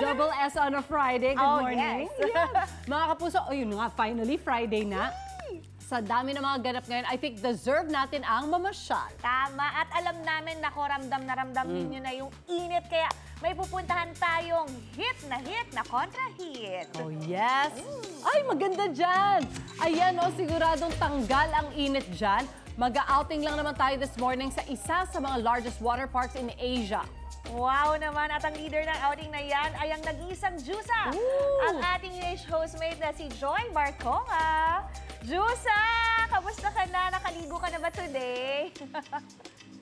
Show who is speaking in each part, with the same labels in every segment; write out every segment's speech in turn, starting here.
Speaker 1: Double S on a Friday. Good morning.
Speaker 2: Yes.
Speaker 1: Yes. Mga kapuso, yun nga, finally, Friday na. Sa dami ng mga ganap ngayon, I think deserve natin ang mamasyal.
Speaker 2: Tama. At alam namin, nako, ramdam na ramdam ninyo na yung init. Kaya may pupuntahan tayong hit na kontra-hit.
Speaker 1: Oh, yes. Ay, maganda dyan. Ayan, oh, siguradong tanggal ang init dyan. Mag-outing lang naman tayo this morning sa isa sa mga largest water parks in Asia.
Speaker 2: Wow naman, at ang leader ng outing na yan ay ang nag-iisang Jusa.
Speaker 1: Ooh.
Speaker 2: Ang ating hostmate na si Joy Barconga. Jusa, kamusta ka na? Nakaligo ka na ba today?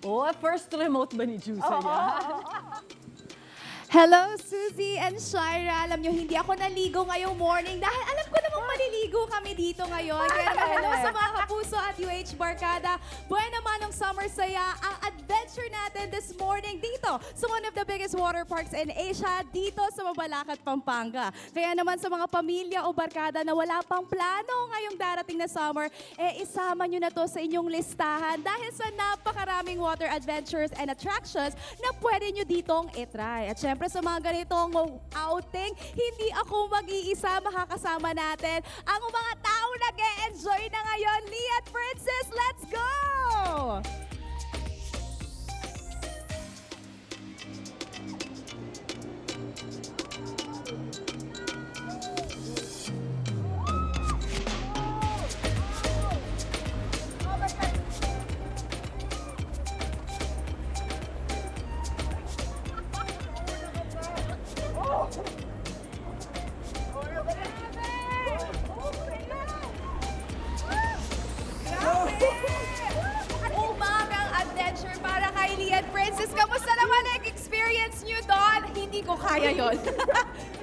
Speaker 1: Oh, first remote ba ni Jusa yan?
Speaker 3: Hello, Suzy and Shira. Alam nyo, hindi ako naligo ngayong morning dahil alam ko namang maliligo kami dito ngayon. Kaya naman, hello sa mga kapuso at UH Barkada. Buwan naman ng summer saya ang adventure natin this morning dito sa one of the biggest water parks in Asia, dito sa Mabalacat, Pampanga. Kaya naman sa mga pamilya o barkada na wala pang plano ngayong darating na summer, isama nyo na to sa inyong listahan dahil sa napakaraming water adventures and attractions na pwede nyo ditong itry. At syempre sa mga ganitong outing, hindi ako mag-iisa, makakasama natin ang mga tao nag-e-enjoy na ngayon. Lee at Princess, let's go! Umagang adventure para kay Lee at Princess. Kamusta naman ang experience nyo doon? Hindi ko kaya yon.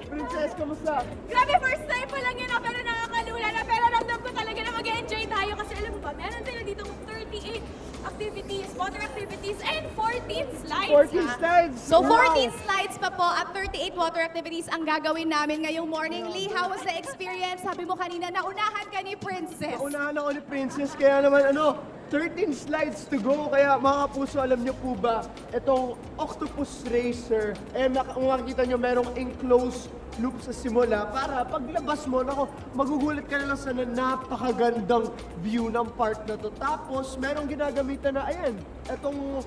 Speaker 4: Princess, kamusta?
Speaker 3: Grabe, first time pa lang yun na pero nakakalula na. Pero ramdam ko talaga na mag-enjoy tayo kasi alam mo ba, meron tayo dito 38 activities, water activities, and 14 slides.
Speaker 4: 14 slides!
Speaker 3: So
Speaker 4: Wow!
Speaker 3: 14 slides pa po at 38 water activities ang gagawin namin ngayong morning. Lee, how was the experience? Sabi mo kanina, naunahan ka ni Princess.
Speaker 4: Unahan ako ni Princess, kaya naman 13 slides to go. Kaya mga puso, alam niyo po ba, itong Octopus Racer, kung makikita niyo, merong enclosed loop sa simula para paglabas mo, magugulat ka na lang sa napakagandang view ng park na to. Tapos, merong ginagamitan na, ayan, itong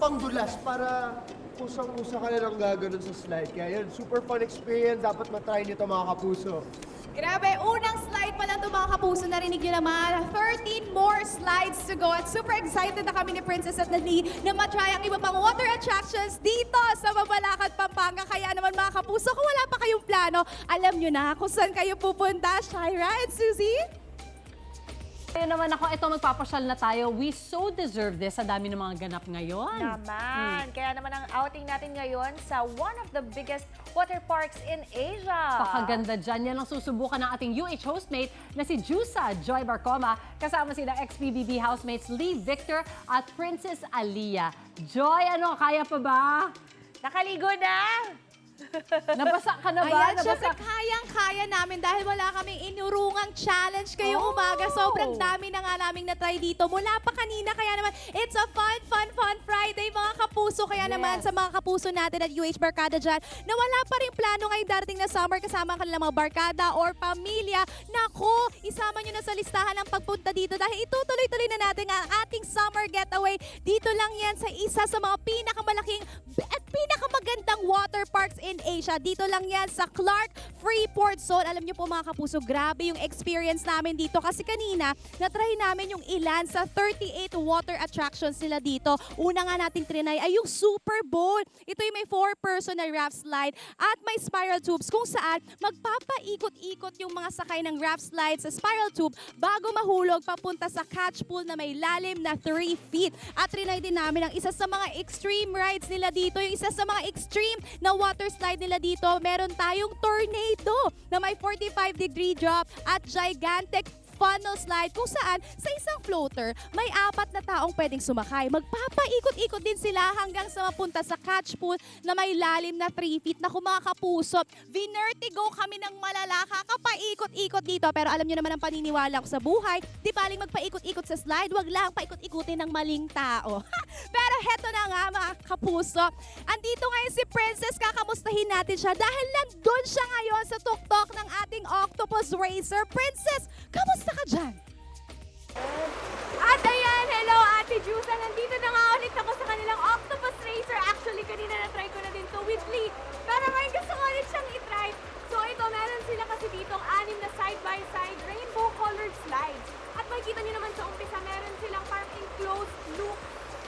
Speaker 4: pangdulas para kusang-kusa ka na lang gaganon sa slide. Kaya yun, super fun experience. Dapat matry nito mga kapuso.
Speaker 3: Grabe, unang slide pa lang ito mga kapuso, narinig nyo naman. 13 more slides to go. At super excited na kami ni Princess at Lee na matry ang iba pang water attractions dito sa Mabalacat, Pampanga. Kaya naman mga kapuso, kung wala pa kayong plano, alam nyo na kung saan kayo pupunta. Shira and Suzy?
Speaker 1: Kaya naman ako, ito magpapasyal na tayo. We so deserve this sa dami ng mga ganap ngayon.
Speaker 2: Naman. Kaya naman ang outing natin ngayon sa one of the biggest water parks in Asia.
Speaker 1: Pakaganda dyan. Yan ang susubukan ng ating UH hostmate na si Jusa Joy Barcoma. Kasama sila ex-PBB housemates Lee Victor at Princess Aliyah. Joy, kaya pa ba?
Speaker 2: Nakaligo na!
Speaker 1: Nabasa ka na ba?
Speaker 3: Ayan, syempre kayang-kaya namin dahil wala kaming inurungang challenge ngayong umaga. Sobrang dami na nga naming na-try dito mula pa kanina. Kaya naman, it's a fun Friday mga kapuso. Kaya naman sa mga kapuso natin at UH Barkada dyan na wala pa rin plano ngayong darating na summer kasama ang kanilang mga barkada or pamilya. Nako, isama nyo na sa listahan ang pagpunta dito dahil itutuloy-tuloy na natin ang ating summer getaway. Dito lang yan sa isa sa mga pinakamalaking at pinakamagandang water parks in Asia. Dito lang yan sa Clark Freeport Zone. Alam niyo po mga kapuso, grabe yung experience namin dito kasi kanina na-try namin yung ilan sa 38 water attractions nila dito. Una nga nating trinay ay yung Super Bowl. Ito yung may 4-person na raft slide at may spiral tubes kung saan magpapaikot-ikot yung mga sakay ng raft slide sa spiral tube bago mahulog papunta sa catch pool na may lalim na 3 feet. At trinay din namin ang isa sa mga extreme rides nila dito, yung isa sa mga extreme na water slide nila dito. Meron tayong tornado na may 45-degree drop at gigantic funnel slide kung saan sa isang floater may 4 na taong pwedeng sumakay. Magpapaikot-ikot din sila hanggang sa mapunta sa catch pool na may lalim na 3 feet. Naku mga kapuso, vinertigo kami ng malala, kakapaikot-ikot dito. Pero alam niyo naman ang paniniwala ko sa buhay, di paling magpaikot-ikot sa slide, wag lang paikot-ikutin ng maling tao. Pero heto na nga mga kapuso, andito ngayon si Princess, kakamustahin natin siya dahil nandun siya ngayon sa tuktok ng ating Octopus Racer. Princess, kamusta ka dyan?
Speaker 5: At ayan, hello Ate Jusa. Nandito na nga ulit ako sa kanilang Octopus Racer. Actually, kanina na-try ko na din to with Lee. Pero ngayon gusto ko ulit siyang i-try. So ito, meron sila kasi ditong 6 na side-by-side rainbow-colored slides. At makikita niyo naman sa umpisa, meron silang parang enclosed loop.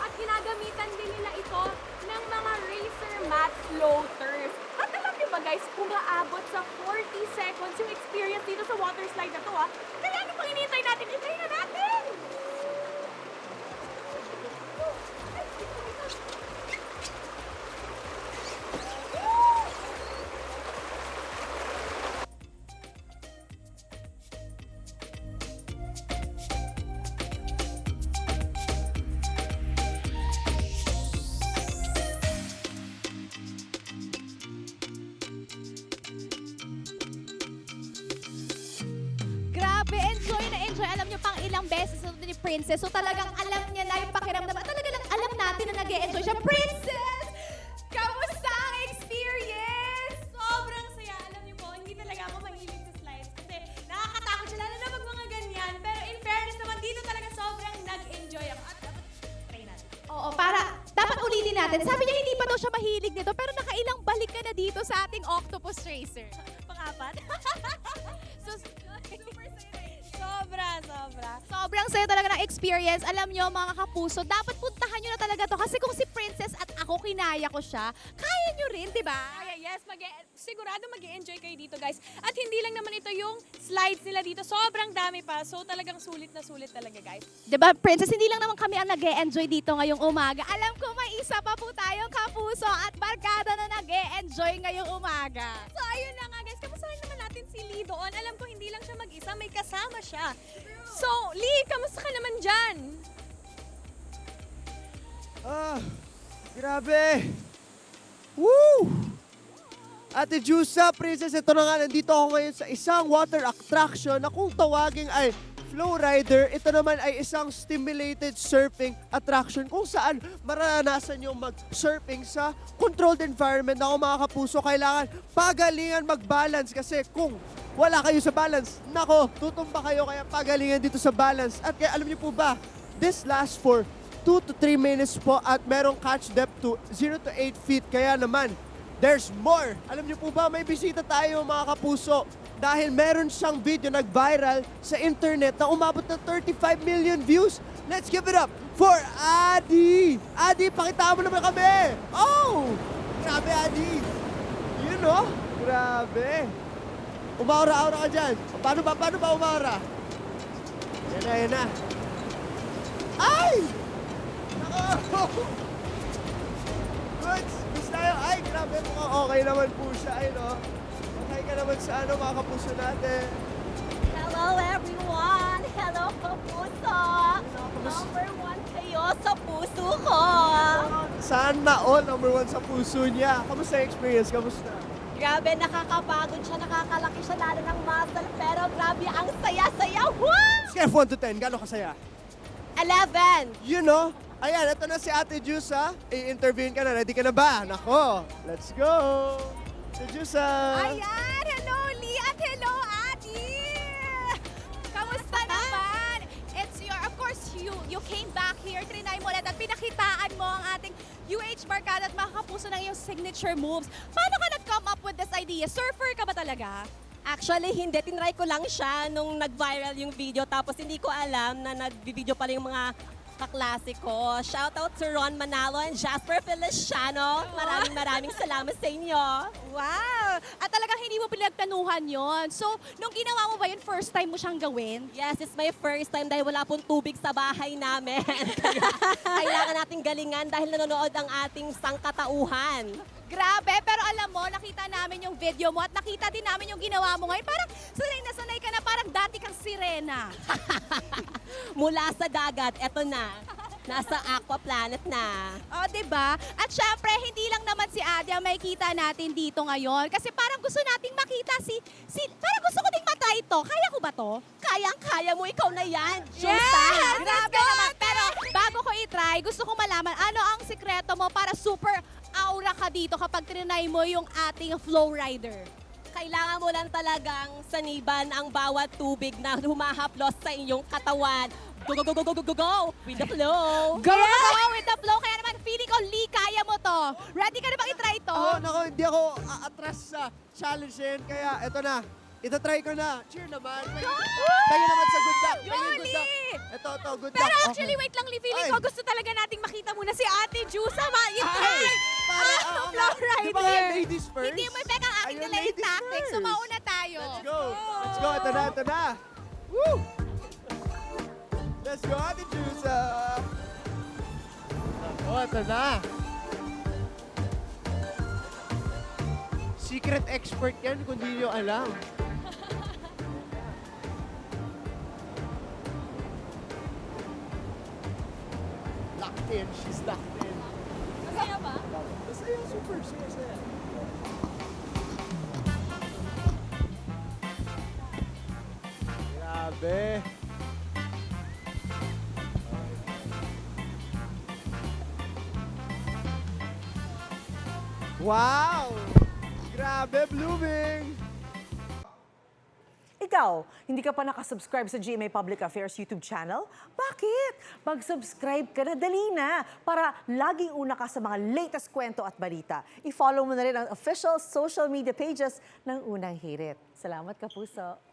Speaker 5: At ginagamitan din nila ito ng mga racer mat floaters. At alam niyo ba guys, umaabot sa 40 seconds yung experience dito sa water slide na to Kaya ano pang hinihintay natin? Itry na natin!
Speaker 3: Grabe, enjoy na enjoy. Alam niyo, pang ilang beses ito ni Princess. So talagang alam niya na yung pakiramdam. At talaga lang alam natin na nag-e-enjoy siya. Princess! Kamusta ang experience?
Speaker 5: Sobrang saya. Alam niyo po, hindi talaga ako mahilig sa slides kasi nakakatakot siya, lalo na pag mga ganyan. Pero in fairness naman, dito talaga sobrang nag-enjoy ako. At dapat try natin.
Speaker 3: Oo, dapat ulitin natin. Sabi niya hindi pa daw siya mahilig nito, pero nakailang balik ka na dito sa ating Octopus Racer.
Speaker 5: Pang-apat.
Speaker 3: So,
Speaker 5: Super saya. Sobra.
Speaker 3: sobrang saya talaga ng experience. Alam nyo, mga kapuso, dapat puntahan nyo na talaga to. Kasi kung si Princess at ako kinaya ko siya, kaya nyo rin, di ba?
Speaker 5: Kaya yes, sigurado mag-enjoy kayo dito guys. At hindi lang naman ito yung slides nila dito. Sobrang dami pa. So talagang sulit na sulit talaga guys.
Speaker 3: Di ba, Princess, hindi lang naman kami ang nag-e-enjoy dito ngayong umaga. Alam ko may isa pa po tayong kapuso at barkada na nag-e-enjoy ngayong umaga.
Speaker 5: So ayun na nga guys, kamustahin naman natin si Lee doon. Alam ko hindi lang siya mag-isa, may kasama siya. So Lee, kamusta ka naman dyan?
Speaker 4: Grabe! Woo! Ate Jusa, Princess, ito na nga, nandito ako ngayon sa isang water attraction na kung tawagin ay Flow Rider. Ito naman ay isang stimulated surfing attraction kung saan maranasan yung mag-surfing sa controlled environment. Ako mga kapuso, kailangan pagalingan mag-balance kasi kung wala kayo sa balance, nako, tutumba kayo kaya pagalingan dito sa balance. At kaya alam niyo po ba, this lasts for 2 to 3 minutes po at merong catch depth to 0 to 8 feet. Kaya naman, there's more. Alam niyo po ba, may bisita tayo mga kapuso dahil meron siyang video nag-viral sa internet na umabot ng 35 million views. Let's give it up for Adi! Adi, pakita mo naman kami! Oh! Grabe, Adi! You know? Grabe! Umaura-aura ka dyan. Paano ba umaura? Yan na. Ay! Nako! Good! Miss tayo. Ay, grabe. Mukhang okay naman po siya. Ay, no? Okay ka naman sa mga kapuso natin.
Speaker 2: Hello everyone! Hello kapuso! Number 1 kayo sa puso ko!
Speaker 4: Sana all number 1 sa puso niya. Kamusta yung experience? Kamusta?
Speaker 2: Grabe, nakakapagod siya, nakakalaki siya lalo ng muscle, pero grabe, ang saya-saya! Woo!
Speaker 4: Scale 1 to 10, gano'ng kasaya?
Speaker 2: 11!
Speaker 4: You know? Ayan, ito na si Ate Jusa. I-interviewin ka na. Ready ka na ba? Nako, let's go! Ate Jusa!
Speaker 3: Ayan! Hello, Lee! At hello, Adi! Kamusta naman? It's your, of course, you came back here, trinay mo ulit at pinakitaan mo ang ating UH Barkada at mga kapuso ng iyong signature moves. Paano ka nag-come up with this idea? Surfer ka ba talaga?
Speaker 6: Actually, hindi. Tinry ko lang siya nung nag-viral yung video tapos hindi ko alam na nag-video pala yung mga kaklase ko. Shoutout to Ron Manalo and Jasper Feliciano. Maraming salamat sa inyo.
Speaker 3: Wow! At talagang hindi mo pinagtanuhan yon. So, nung ginawa mo ba yun, first time mo siyang gawin?
Speaker 6: Yes, it's my first time dahil wala pong tubig sa bahay namin. Kaya kailangan nating galingan dahil nanonood ang ating sangkatauhan.
Speaker 3: Grabe, pero alam mo, nakita namin yung video mo at nakita din namin yung ginawa mo ngayon. Parang sanay na sanay ka na, parang dati kang sirena.
Speaker 6: Mula sa dagat, eto na. Nasa aqua planet na.
Speaker 3: O, diba? At syempre, hindi lang naman si Adi ang makikita natin dito ngayon. Kasi parang gusto nating makita parang gusto ko ding matry to. Kaya ko ba to?
Speaker 6: Kayang-kaya mo, ikaw na yan.
Speaker 3: Yes! Grabe naman. Pero bago ko i-try, gusto kong malaman ano ang sikreto mo para super aura ka dito kapag trinay mo yung ating Flow Rider?
Speaker 6: Kailangan mo lang talagang saniban ang bawat tubig na humahaplos sa inyong katawan. Go, go, go, go, go, go, go, go! With the flow!
Speaker 3: Go with the flow. Kaya naman, feeling ko, Lee, kaya mo to. Ready ka na bang itry to?
Speaker 4: Nako, hindi ako atras sa challenge na yun. Kaya eto na, itatry ko na. Cheer naman. Tayo naman sa good luck. Tayo yung good luck. Ito, good luck.
Speaker 3: Pero actually, wait lang, Lee, feeling
Speaker 4: Ay.
Speaker 3: ko gusto talaga nating makita muna si Ate Jusa. I-try!
Speaker 4: Pare,
Speaker 3: Ang Flow Rider.
Speaker 4: Di ba nga ladies first?
Speaker 3: Hindi mo effect ang ating
Speaker 4: Ayun,
Speaker 3: delayed
Speaker 4: ladies
Speaker 3: tactics. So,
Speaker 4: first.
Speaker 3: mauna tayo.
Speaker 4: Let's go. Let's go. Ito na. Woo! Let's go, Ate Jusa. Ito na. Secret expert yan kung di nyo alam. Locked in. She's locked in.
Speaker 3: Masaya ba?
Speaker 4: Masaya, super saya. Grabe. Wow! Grabe, blooming!
Speaker 7: Ikaw, hindi ka pa nakasubscribe sa GMA Public Affairs YouTube channel? Bakit? Mag-subscribe ka na, dali na, para laging una ka sa mga latest kwento at balita. I-follow mo na rin ang official social media pages ng Unang Hirit. Salamat, Kapuso!